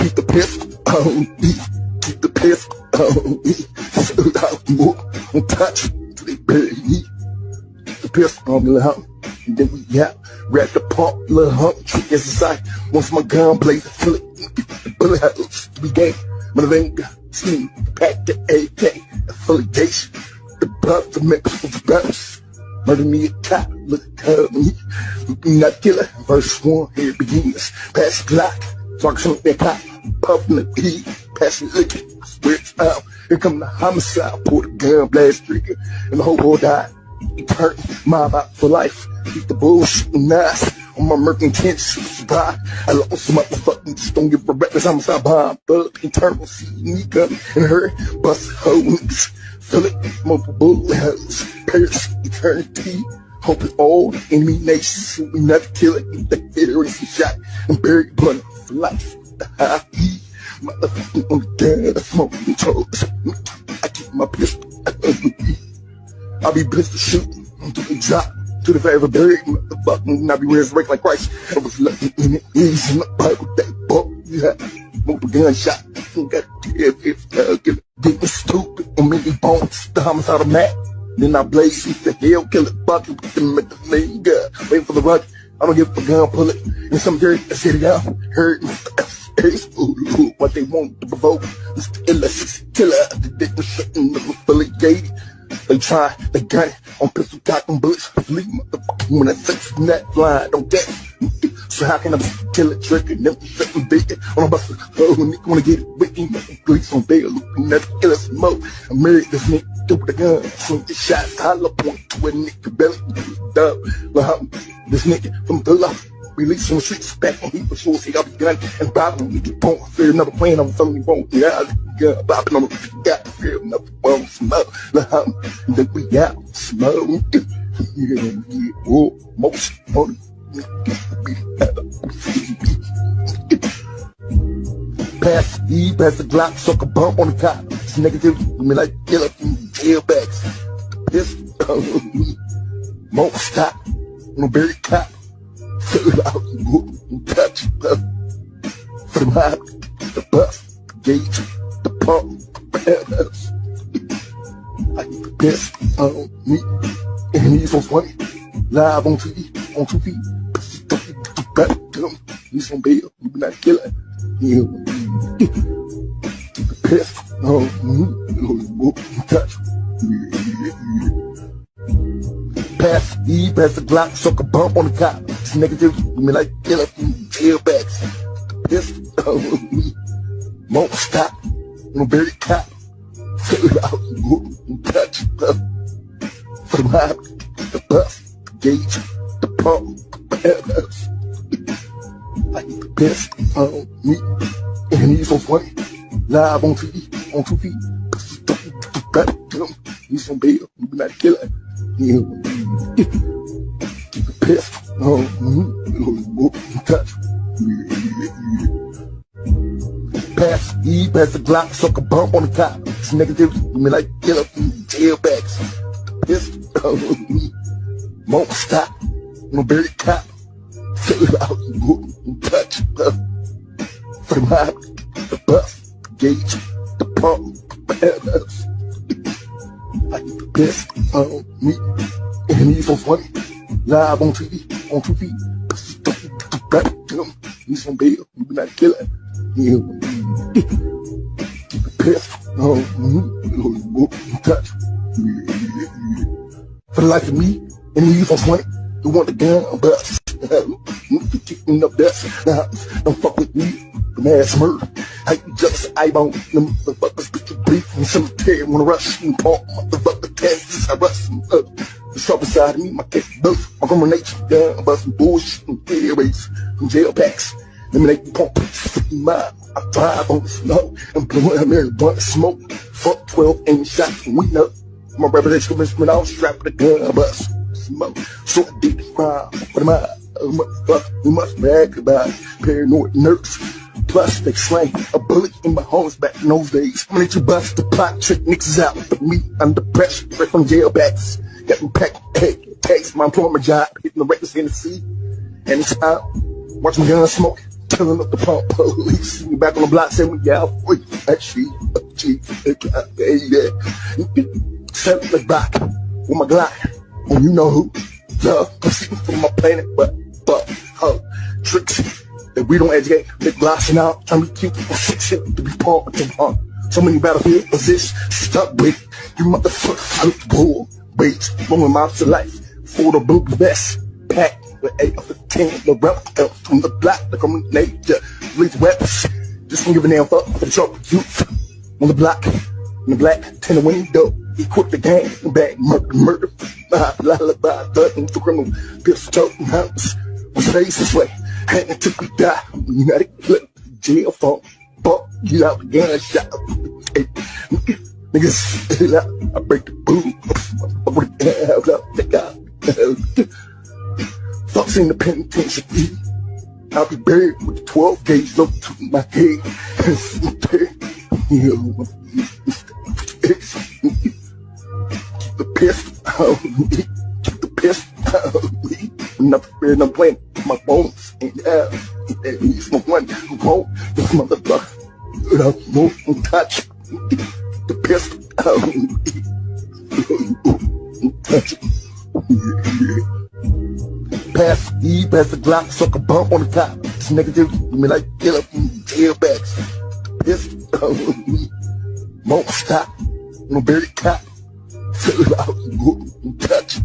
keep the pistol on me, keep the pistol on me. So I move, don't touch till they bury me. Keep the pistol on me, little hump. And then we out, grab the pump, little hump, trick as a sight. Once my gun blaze, feel it, the bullet holes, we gang. My finger, steam, pack the AK, affiliation. The buff, the mix with the bounce. Murder me a cop, look at me. Not killer, verse 1, here begins. Pass the Glock, talk something that cop. Puffin' the pee, pass the liquor, swear it's out. Here come the homicide, pull the gun, blast trigger, and the whole world died. He turned mob out for life. Keep the bullshit nice. On my murk intentions, survive. I lost some motherfucking, just don't give a reckless homicide bomb. Thug, internal, see me come and her, bust hoes. Fill it, multiple bullet holes. Paris, eternity. Hope it all enemy nations. So we never kill it. Get the terrorist shot and bury blood for life. The high heat. Motherfucking on the gun, I smoke controls. I keep my pistol. I'll be pistol shooting until they drop. To the very buried motherfucking, I be resurrected like Christ. I was lucky in it, easy in the Bible, that book, yeah. Multiple gunshot, got if getting stupid, and many bones, the homicide of Matt. Then I blaze the hell, kill it, bucket, put them at the main gun. Waiting for the rush, I don't give a gun, pull it. And some dirt, I set it out, heard what they want to provoke. Mr. Illicit killer, the dick was shutting, never fully gated. They try, they got it on pistol, cock and bullets. Leave motherfucker when I sex from that fly, don't get it. So how can I kill a trigger, never something big on a bus? Oh, nigga wanna get it with me, police on bail, never kill us smoke. I married this nigga through the gun, swing the shots, holla point to a nigga belly, dub. This nigga from the law. Release from the streets, back when he was sure he got the gun and bobbing with the punk. Fear another plane, I'm felony won't. Yeah, I gun bobbing on the got to fear another one smoke. And then we out smoke. Yeah, oh, most on pass the E, pass the Glock, suck a bump on the cop. This negativity, I mean like killer from jailbacks. Pistol, won't stop, no bury cop. Fill out, untouchable. For the mob, the buff, the gauge, the pump, the I keep the best on me. And he's so funny. Live on TV, on 2 feet. He's on bail, you be not killing. Keep the best on me. Untouchable. Pass the E, pass the Glock, suck a bump on the cop. This negativity, I mean like killer from jailbacks. Pistol on me, won't stop, no bury cop. Fill out, untouchable. For the mob, the buff, the gauge, the pump, I keep the best on me. And he's so funny. Live on TV, on 2 feet. He's on bail, you be not killing. Keep the pistol on me, touch. Pass the E, pass the Glock, suck a bump on the cop. This negativity, I mean like killer from jailbacks. Pistol on me, won't stop, no bury cop. Fill out, touch. For the mob, the buff, the gauge, the pump, I keep the best on me. And he's so funny. Live on TV, on 2 feet. He's on bail, you be not killing. Keep the best on me. Touch. For the life of me, and he's so funny. You want the gun, bust. Kicking up dust. Now, don't fuck with me. The mass murder. I just eyeball them motherfuckers, bitch, you beef and cemetery wanna rush and pump motherfucker Kansas. I rush them up. The sharp side of me, my cat buff. My grandma nature done about some bullshit and airways from jail packs. Let me make the pump, freaking mind. I drive on the snow and blowing a marijuana smoke. Fuck 12 aim shots and we know. My reputation commencement, I was strapped with a gun, bust. Smoke, so I did the crime. But am I a motherfucker? We must brag about it. Paranoid nerves. Plus, they slang a bullet in my homes back in those days. I'm gonna let you bust the plot, trick niggas out with me under pressure, right from jailbacks. Got me packed, hey, takes my employment job, hitting the records in the sea. And it's out, watch my gun smoke, Filling up the pump, police. See me back on the block, say we out for you. Actually, set the back with my Glock. And you know who? Yeah, I'm sitting from my planet, but tricks that we don't educate. Big glossing out, trying to be cute for 6 shit to be pumped to pump. So many battlefield positions stuck with you motherfuckers. Bull baits, rolling mouths to life. For the blue vest, packed with 8 of the 10. The rebel from the black, the common nature, leads weapons. Just don't give a damn fuck for the trouble youth. On the block, in the black, tinted window. Equip the gang, bag, murder. Lullaby, thugging for criminal, pistol, choking house. Was face this way, and until we die. United flip, jail phone, fuck you out the gunshot. Hey, niggas, I break the boom. What the hell, take out. Fuck's in the penitentiary. I'll be buried with the 12 gauge up to my head. Keep the pistol on me. Keep the pistol on me. I'm playing with my bones. He's the one who won't. This motherfucker. I won't touch the pistol on me. Touch it. Pass the E, pass the Glock, suck a bump on the top. This negativity, you mean like killer from tailbacks. Pistol on me. Won't stop. No bury the cop. Fill it out and touch it.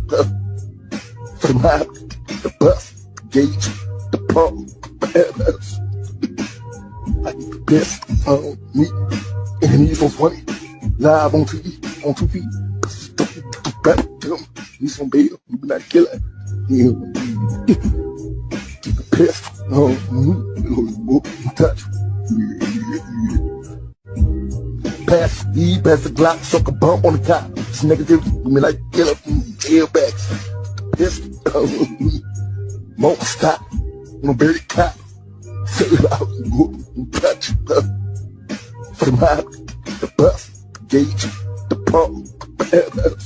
For the mob, the bus, the gauge, the pump, the MS. I keep the pistol on me. And he's so funny. Live on TV, on 2 feet. He's on bail, you be not killing. Keep the pistol on me. Touch it. Pass the E, pass the Glock, suck a bump on the top. This negativity, you mean like killer from tailbacks. Pistol on me. Won't stop. No bury the cop. Fill it out and touch it. For the mob, the bus, the gauge, the pump, the MS.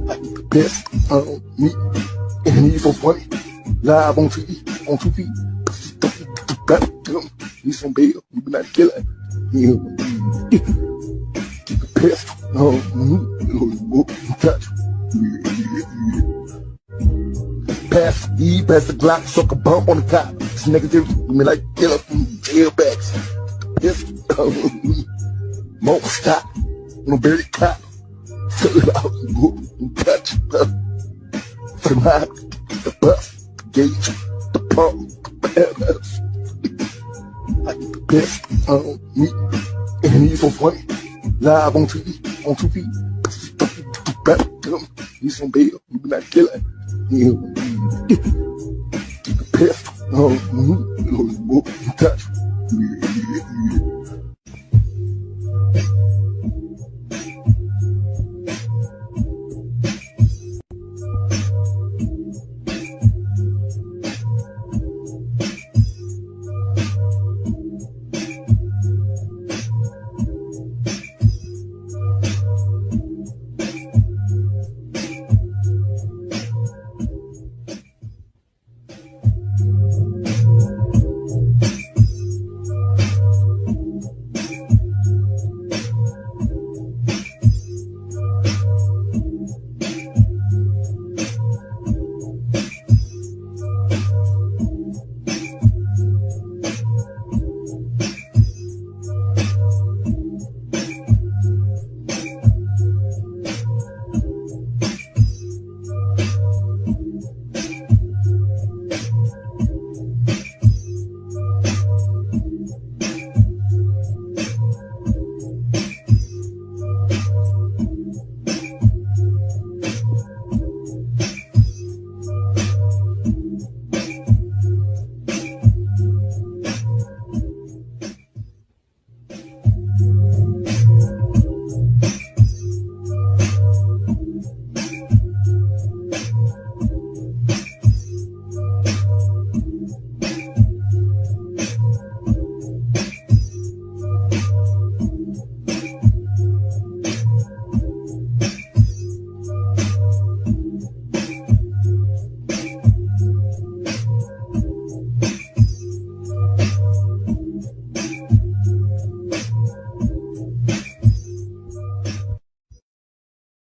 I keep the pistol on me. And he's so funny. Live on TV, on 2 feet. He's on bail, you be not killing. Keep the pistol on me. Touch it. Pass the E, pass the Glock, suck a bump on the top. This negativity, you mean like killer from tailbacks. Pistol on me. Won't stop. No bury the cop. Fill it out and touch it. For the mob, the bus, the gauge, the pump, the MS. I keep the pistol on me. And he's so funny. Live on TV, on 2 feet. He's on bail, you be not killing. Keep the pistol on me. Touch it.